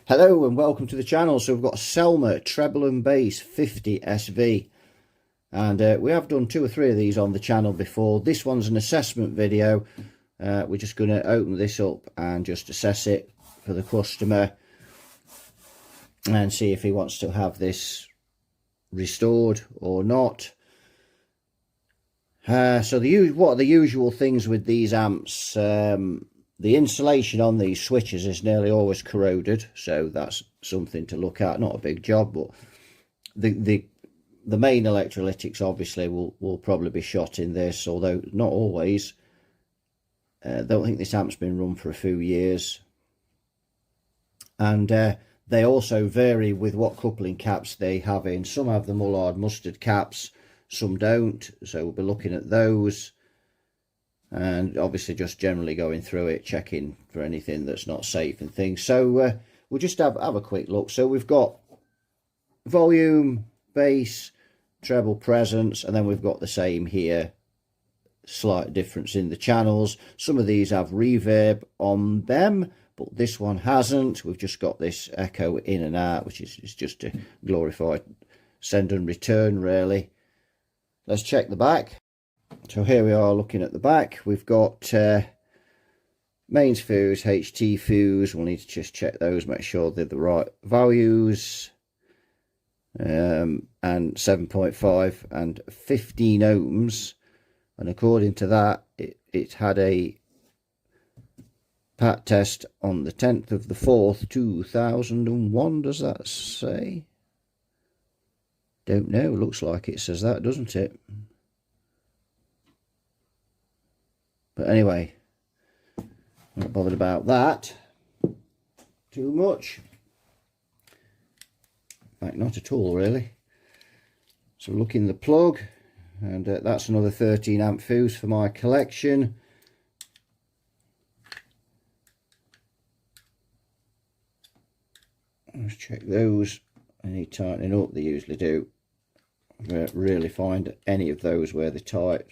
Hello and welcome to the channel. So we've got a Selmer Treble and Bass 50 SV, and we have done 2 or 3 of these on the channel before. This one's an assessment video. We're just going to open this up and just assess it for the customer and see if he wants to have this restored or not. So what are the usual things with these amps? The insulation on these switches is nearly always corroded, so that's something to look at. Not a big job, but the main electrolytics obviously will probably be shot in this, although not always. Don't think this amp's been run for a few years, and they also vary with what coupling caps they have in. Some have the Mullard mustard caps, some don't, so we'll be looking at those. And obviously just generally going through it, checking for anything that's not safe and things. So we'll just have a quick look. So we've got volume, bass, treble presence, and then we've got the same here. Slight difference in the channels. Some of these have reverb on them, but this one hasn't. We've just got this echo in and out, which is just a glorified send and return really. Let's check the back. So here we are looking at the back. We've got mains fuse, HT fuse. We'll need to just check those, make sure they're the right values. And 7.5 and 15 ohms. And according to that, it had a pat test on the 10th of the 4th, 2001. Does that say? Don't know. Looks like it says that, doesn't it? But anyway, not bothered about that too much. In fact, not at all really. So look in the plug, and that's another 13 amp fuse for my collection. Let's check those. I need tightening up, they usually do. I don't really find any of those where they're tight.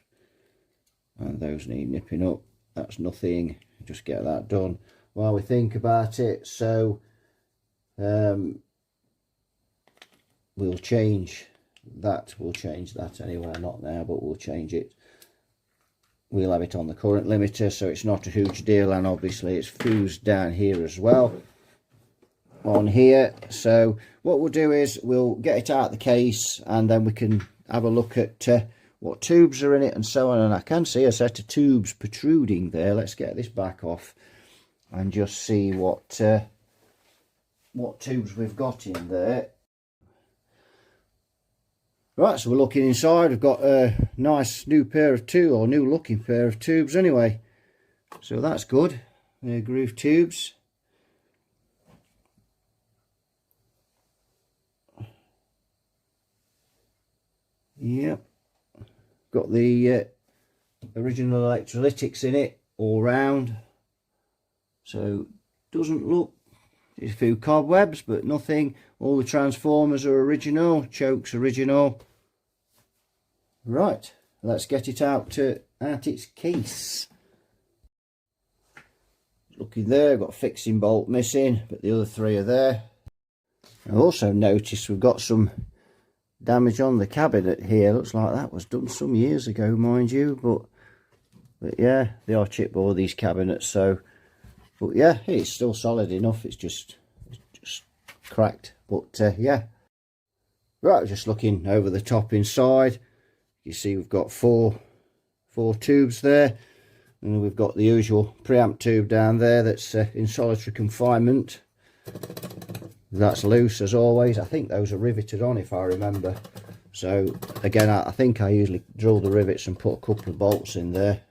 And those need nipping up. That's nothing, just get that done while we think about it. So we'll change that anyway, not now, but we'll change it. We'll have it on the current limiter, so it's not a huge deal, and obviously it's fused down here as well on here. So what we'll do is we'll get it out of the case, and then we can have a look at what tubes are in it and so on. And I can see a set of tubes protruding there. Let's get this back off and just see what tubes we've got in there. Right, so we're looking inside. We've got a nice new looking pair of tubes anyway, so that's good. They're groove tubes. Yep. Got the original electrolytics in it all round, so doesn't look, there's a few cobwebs but nothing. All the transformers are original, chokes original. Right, let's get it out its case. Looking there, got a fixing bolt missing, but the other 3 are there. I also noticed we've got some damage on the cabinet here. Looks like that was done some years ago, mind you, but yeah, they are chipboard, these cabinets. So, but yeah, it's still solid enough. It's just cracked, but yeah. Right, just looking over the top inside, you see we've got four tubes there, and we've got the usual preamp tube down there that's in solitary confinement. That's loose as always. I think those are riveted on, if I remember. So again, I think I usually drill the rivets and put a couple of bolts in there.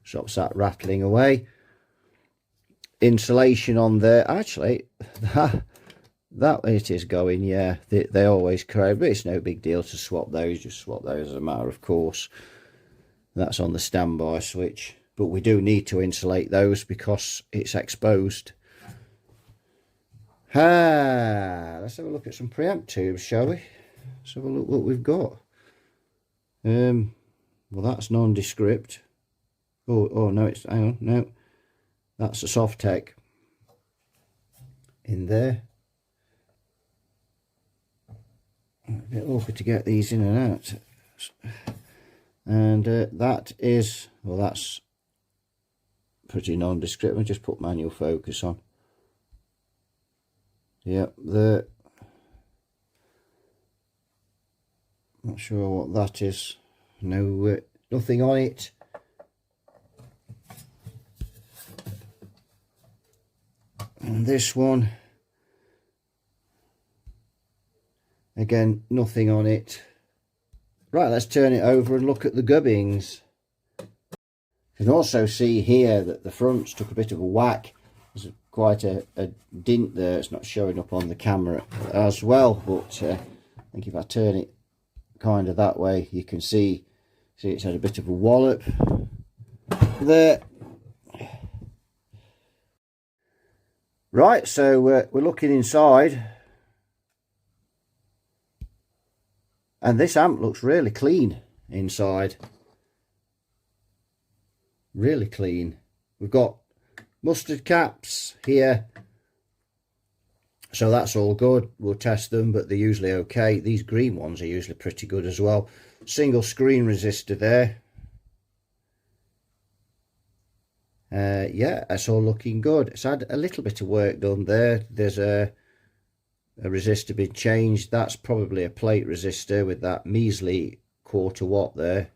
Stops that rattling away. Insulation on there. Actually, that it is going. Yeah, they always corrode, but it's no big deal to swap those. Just swap those as a matter of course. That's on the standby switch. But we do need to insulate those because it's exposed. Let's have a look at some preamp tubes, shall we? Let's have a look what we've got. Well, that's nondescript. Oh no, hang on, no, that's a soft tech in there. a bit awkward to get these in and out. And that is, well, that's pretty nondescript. I'll just put manual focus on. Yep, not sure what that is. No, nothing on it. And this one, again, nothing on it. Right, let's turn it over and look at the gubbings. You can also see here that the fronts took a bit of a whack. There's quite a dint there. It's not showing up on the camera as well, but I think if I turn it kind of that way, you can see it's had a bit of a wallop there. Right, so we're looking inside, and this amp looks really clean inside. Really clean. We've got mustard caps here, so that's all good. We'll test them, but they're usually okay. These green ones are usually pretty good as well. Single screen resistor there. Yeah, that's all looking good. It's had a little bit of work done there. There's a resistor been changed. That's probably a plate resistor with that measly 1/4 watt there,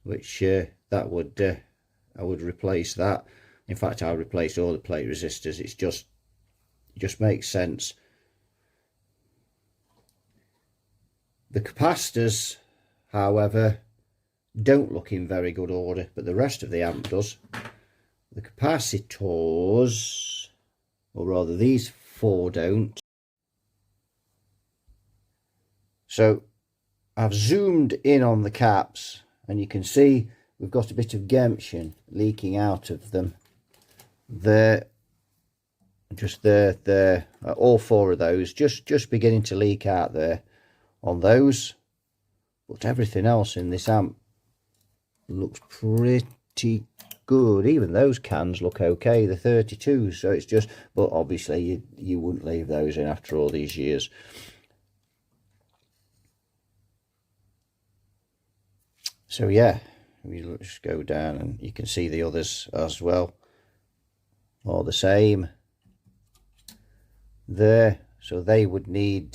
which that would I would replace that. In fact, I'll replace all the plate resistors. It just makes sense. The capacitors, however, don't look in very good order, but the rest of the amp does. The capacitors, or rather these 4 don't. So I've zoomed in on the caps, and you can see we've got a bit of gumption leaking out of them. There, just there, all 4 of those, just beginning to leak out there on those. But everything else in this amp looks pretty good. Even those cans look okay, the 32s, so it's just, but obviously you wouldn't leave those in after all these years. So yeah, we just go down and you can see the others as well, all the same there. So they would need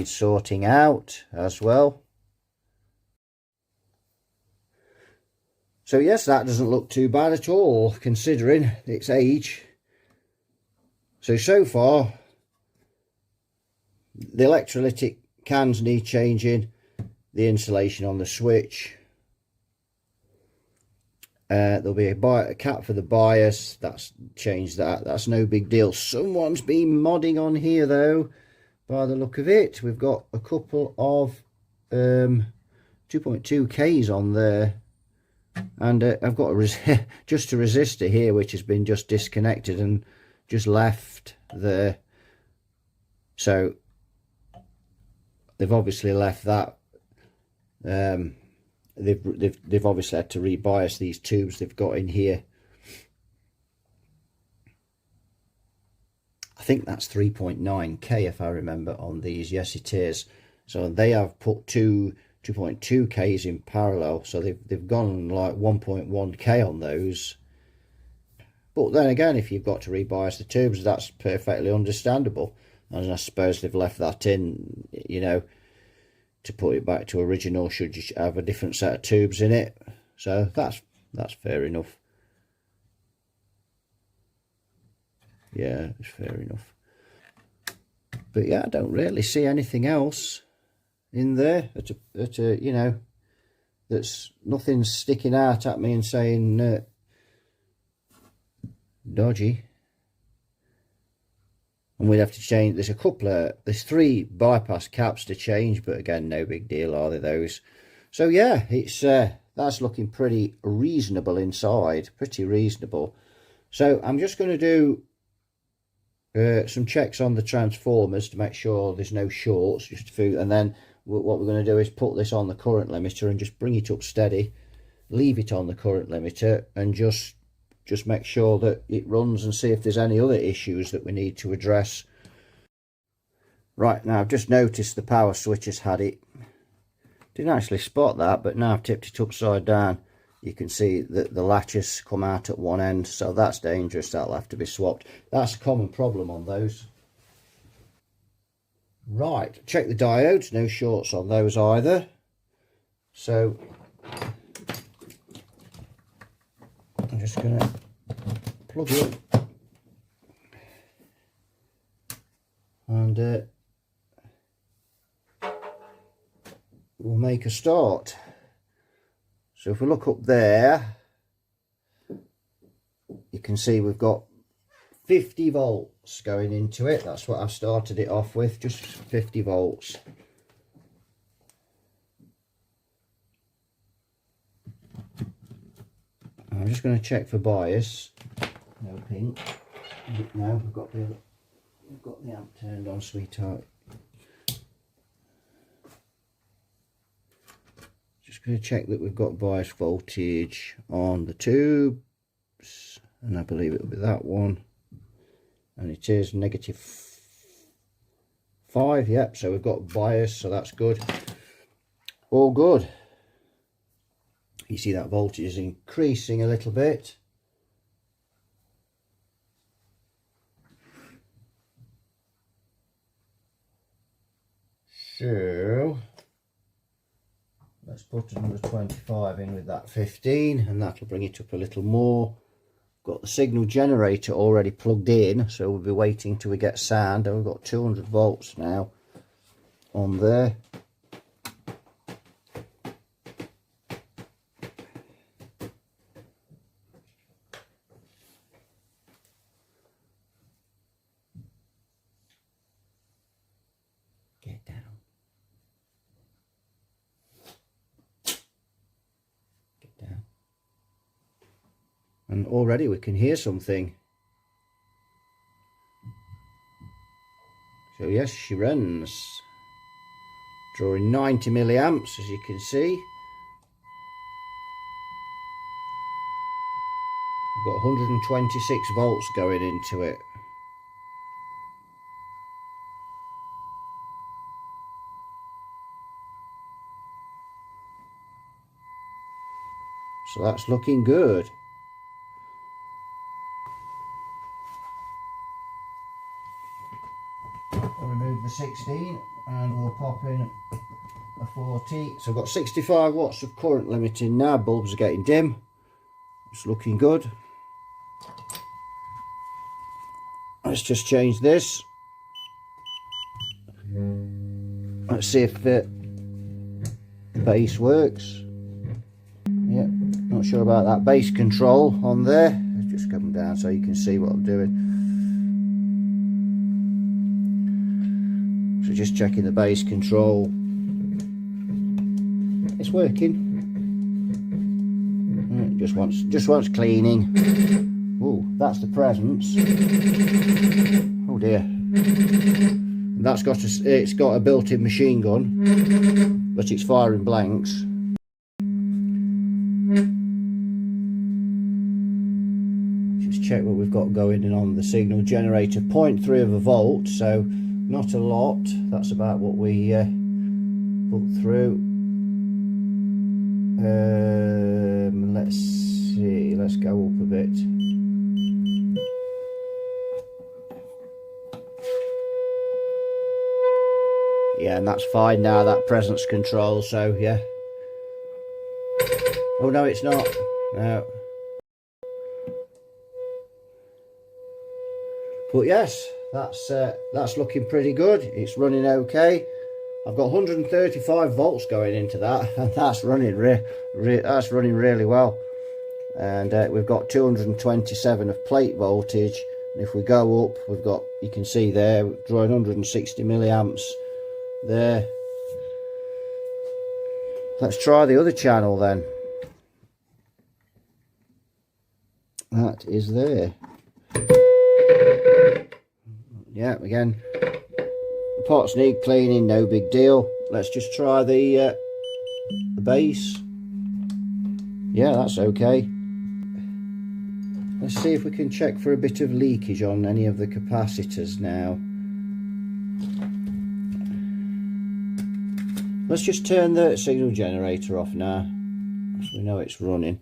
sorting out as well. So yes, that doesn't look too bad at all, considering its age. So far, the electrolytic cans need changing, the insulation on the switch. There'll be a cap for the bias. That's changed that. That's no big deal. Someone's been modding on here though, by the look of it. We've got a couple of 2.2Ks on there. And I've got just a resistor here which has been just disconnected and just left there. So they've obviously left that. They've obviously had to rebias these tubes they've got in here. I think that's 3.9K if I remember on these. Yes, it is. So they have put 2.2Ks in parallel, so they've gone like 1.1K on those. But then again, if you've got to rebias the tubes, that's perfectly understandable. And I suppose they've left that in, you know, to put it back to original should you have a different set of tubes in it. So that's fair enough. Yeah, it's fair enough. But yeah, I don't really see anything else in there you know, that's nothing sticking out at me and saying dodgy. And we'd have to change, there's 3 bypass caps to change, but again, no big deal, are they, those? So yeah, it's that's looking pretty reasonable inside, pretty reasonable. So I'm just going to do some checks on the transformers to make sure there's no shorts, just a few, and then what we're going to do is put this on the current limiter and just bring it up steady, leave it on the current limiter, and just make sure that it runs and see if there's any other issues that we need to address. Right, now I've just noticed the power switch has had it. Didn't actually spot that, but now I've tipped it upside down. You can see that the latches come out at one end, so that's dangerous. That'll have to be swapped. That's a common problem on those. Right, check the diodes, no shorts on those either. So I'm just going to plug it and we'll make a start. So if we look up there, you can see we've got 50 volts going into it. That's what I've started it off with, just 50 volts. I'm just going to check for bias. No pink. No, we've got the amp turned on, sweetheart. Just going to check that we've got bias voltage on the tubes, and I believe it'll be that one. And it is -5, yep, so we've got bias, so that's good. All good. You see that voltage is increasing a little bit. So let's put another 25 in with that 15, and that'll bring it up a little more. Got the signal generator already plugged in, so we'll be waiting till we get sound, and we've got 200 volts now on there. Get down. Get down. And already we can hear something. So yes, she runs. Drawing 90 milliamps, as you can see. We've got 126 volts going into it. So that's looking good. I'll remove the 16 and we'll pop in a 40. So I've got 65 watts of current limiting now. Bulbs are getting dim. It's looking good. Let's just change this. Let's see if the bass works. Yep, not sure about that bass control on there. Let's just come down so you can see what I'm doing. So just checking the bass control. It's working. It just wants cleaning. Oh, that's the presence. Oh dear. That's it's got a built-in machine gun, but it's firing blanks. Just check what we've got going in on the signal generator. 0.3 of a volt, so not a lot. That's about what we put through. Let's see. Let's go up a bit. Yeah, and that's fine now, that presence control, so yeah. Oh no, it's not. No. But yes, that's looking pretty good. It's running okay. I've got 135 volts going into that, and that's running really well. And we've got 227 of plate voltage, and if we go up, we've got, you can see there, we're drawing 160 milliamps there. Let's try the other channel then. That is there. Yeah, again, the pots need cleaning, no big deal. Let's just try the bass. Yeah, that's okay. Let's see if we can check for a bit of leakage on any of the capacitors now. Let's just turn the signal generator off now, so we know it's running.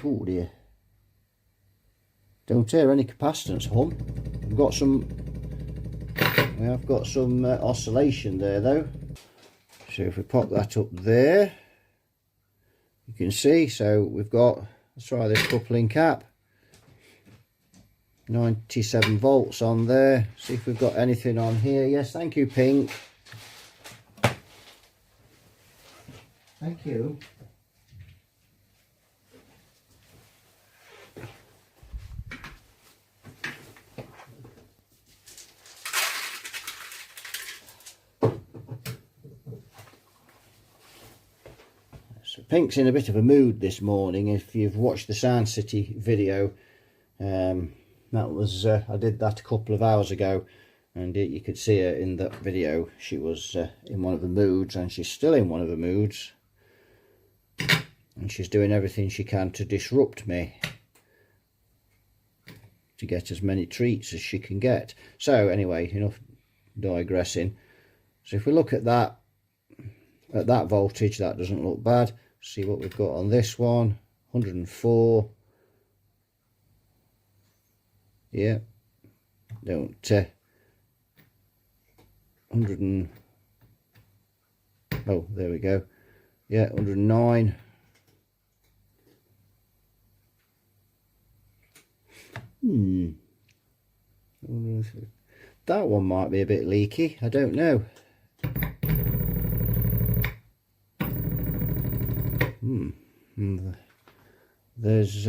Oh dear. Don't hear any capacitance hum. We have got some oscillation there though. So if we pop that up there, you can see, so we've got, let's try this coupling cap. 97 volts on there. See if we've got anything on here. Yes, thank you, Pink. Thank you. So Pink's in a bit of a mood this morning. If you've watched the Sound City video, that was I did that a couple of hours ago, and you could see her in that video. She was in one of the moods, and she's still in one of the moods, and she's doing everything she can to disrupt me, to get as many treats as she can get. So anyway, enough digressing. So if we look at that voltage, that doesn't look bad. See what we've got on this one. 104. Yeah, don't 100 and, oh, there we go. Yeah, 109. That one might be a bit leaky, I don't know. There's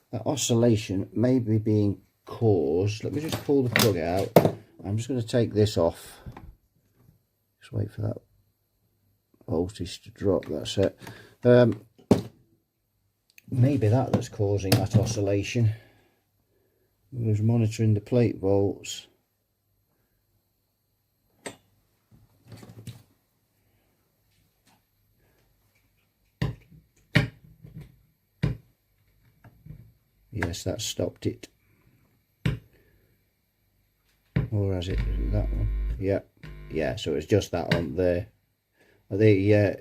that oscillation may be being caused. Let me just pull the plug out. I'm just going to take this off. Just wait for that voltage to drop. That's it. Maybe that's causing that oscillation. I was monitoring the plate volts. Yes, that stopped it. Or has it? Is it that one? Yeah, yeah. So it's just that on there.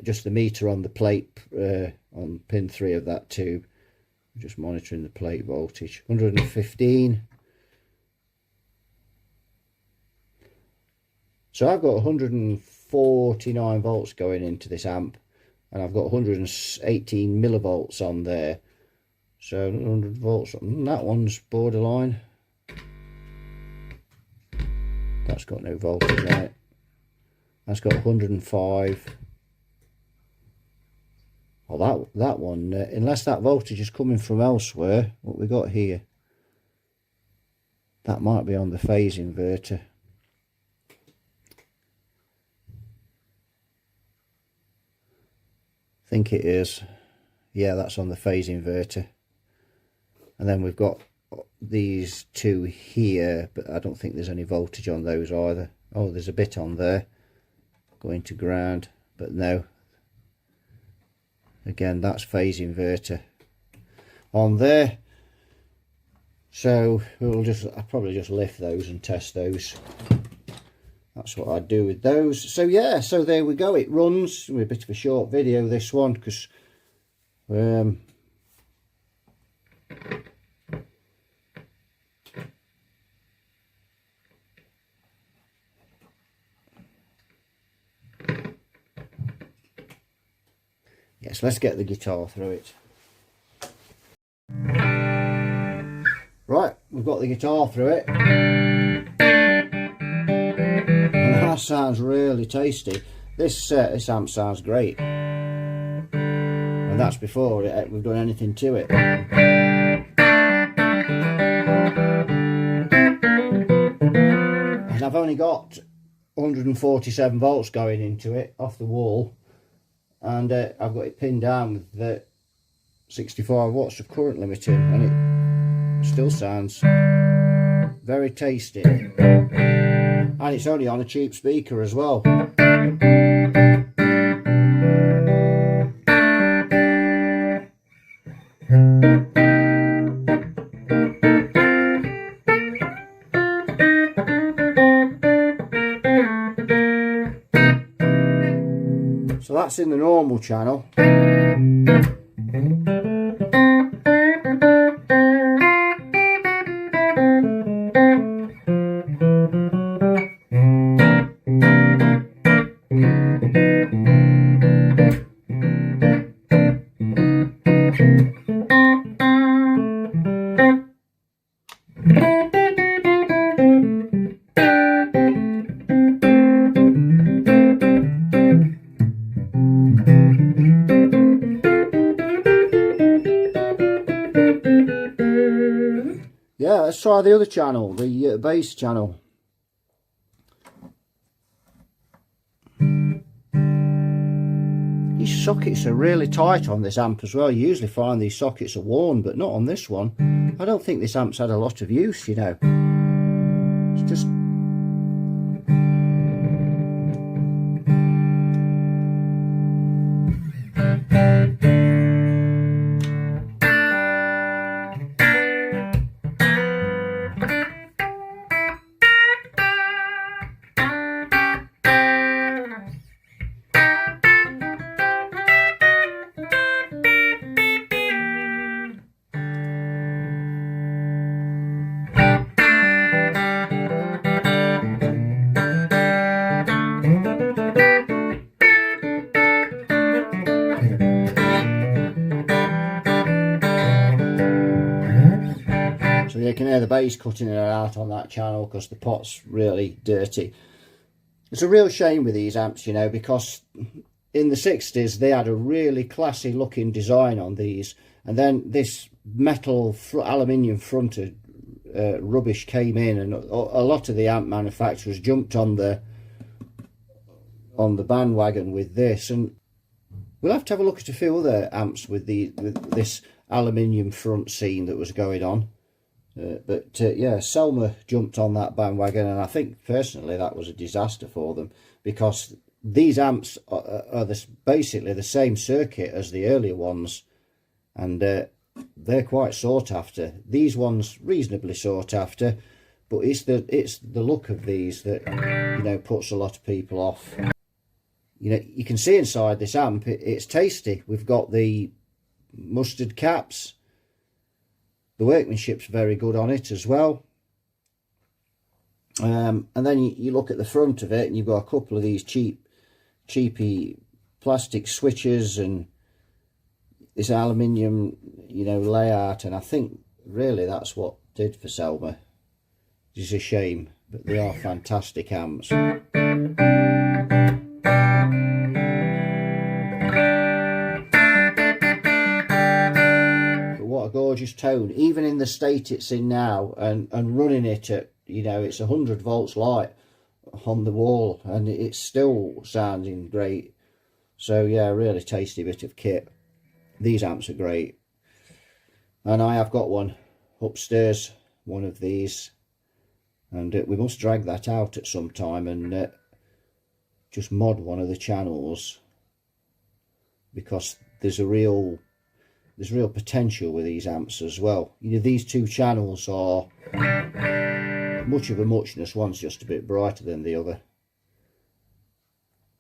Just the meter on the plate on pin 3 of that tube. Just monitoring the plate voltage. 115. So I've got 149 volts going into this amp, and I've got 118 millivolts on there. So 100 volts, that one's borderline. That's got no voltage on it. That's got 105. Oh, that one, unless that voltage is coming from elsewhere, what we got here, that might be on the phase inverter. I think it is. Yeah, that's on the phase inverter. And then we've got these two here, but I don't think there's any voltage on those either. Oh, there's a bit on there going to ground, but no. Again, that's phase inverter on there. So I'll probably just lift those and test those. That's what I'd do with those. So yeah, so there we go. It runs. A bit of a short video, this one, because yes, let's get the guitar through it. Right, we've got the guitar through it. And that sounds really tasty. This amp sounds great. And that's before we've done anything to it. And I've only got 147 volts going into it off the wall. And I've got it pinned down with the 65 watts of current limiting, and it still sounds very tasty. And it's only on a cheap speaker as well. that's in the normal channel. Yeah, let's try the other channel, the bass channel. These sockets are really tight on this amp as well. You usually find these sockets are worn, but not on this one. I don't think this amp's had a lot of use, you know. It's just... So you can hear the bass cutting it out on that channel because the pot's really dirty. It's a real shame with these amps, you know, because in the 60s they had a really classy looking design on these, and then this metal aluminium fronted rubbish came in, and a lot of the amp manufacturers jumped on the bandwagon with this. And we'll have to have a look at a few other amps with this aluminium front scene that was going on. But yeah, Selmer jumped on that bandwagon, and I think personally that was a disaster for them, because these amps are basically the same circuit as the earlier ones, and they're quite sought after. These ones reasonably sought after, but it's the look of these that, you know, puts a lot of people off. You know, you can see inside this amp, it's tasty. We've got the mustard caps. The workmanship's very good on it as well. And then you look at the front of it, and you've got a couple of these cheapy plastic switches and this aluminium, you know, layout. And I think really that's what did for Selmer. It's a shame, but they are fantastic amps. Gorgeous tone, even in the state it's in now, and running it at, you know, it's 100 volts light on the wall, and it's still sounding great. So yeah, really tasty bit of kit. These amps are great, and I have got one upstairs, one of these, and we must drag that out at some time and just mod one of the channels, because there's real potential with these amps as well. You know, these two channels are much of a muchness. One's just a bit brighter than the other.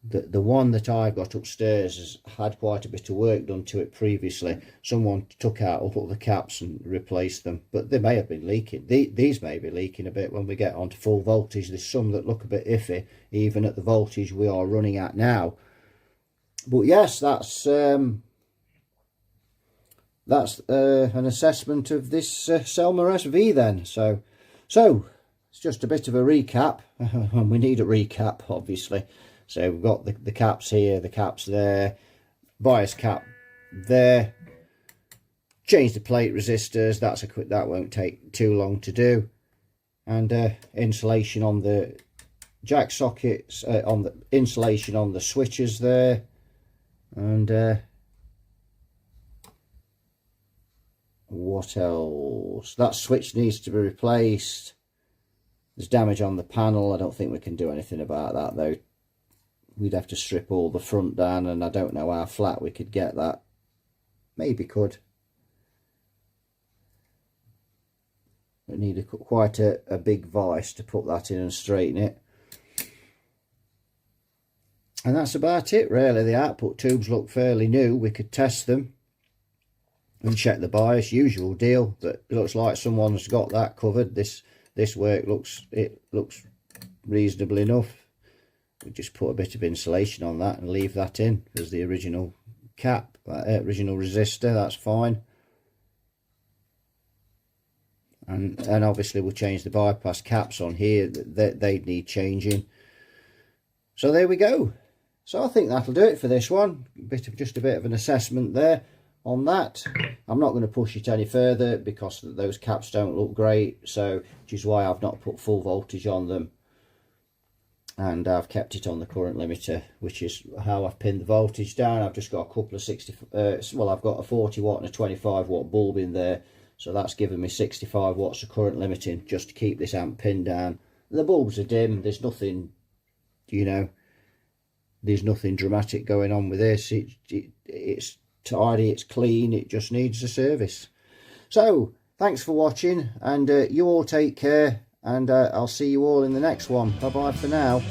The one that I've got upstairs has had quite a bit of work done to it previously. Someone took out all the caps and replaced them, but they may have been leaking. These may be leaking a bit when we get onto full voltage. There's some that look a bit iffy, even at the voltage we are running at now. But yes, that's an assessment of this Selmer SV then. So it's just a bit of a recap, and we need a recap obviously. So we've got the caps here, the caps there, bias cap there, change the plate resistors, that won't take too long to do, and insulation on the jack sockets, on the insulation on the switches there, and what else? That switch needs to be replaced. There's damage on the panel. I don't think we can do anything about that though. We'd have to strip all the front down, and I don't know how flat we could get that. Maybe could. We need quite a big vise to put that in and straighten it. And that's about it really. The output tubes look fairly new. We could test them and check the bias, usual deal, but it looks like someone's got that covered. This work looks reasonable enough. We just put a bit of insulation on that and leave that in as the original cap, original resistor. That's fine. And obviously we'll change the bypass caps on here. They need changing. So there we go. So I think that'll do it for this one. Just a bit of an assessment there on that. I'm not going to push it any further because those caps don't look great, so which is why I've not put full voltage on them, and I've kept it on the current limiter, which is how I've pinned the voltage down. I've just got a couple of well, I've got a 40 watt and a 25 watt bulb in there, so that's given me 65 watts of current limiting just to keep this amp pinned down. The bulbs are dim. There's nothing, you know, there's nothing dramatic going on with this. It's tidy, it's clean, it just needs a service. So thanks for watching, and you all take care, and I'll see you all in the next one. Bye bye for now.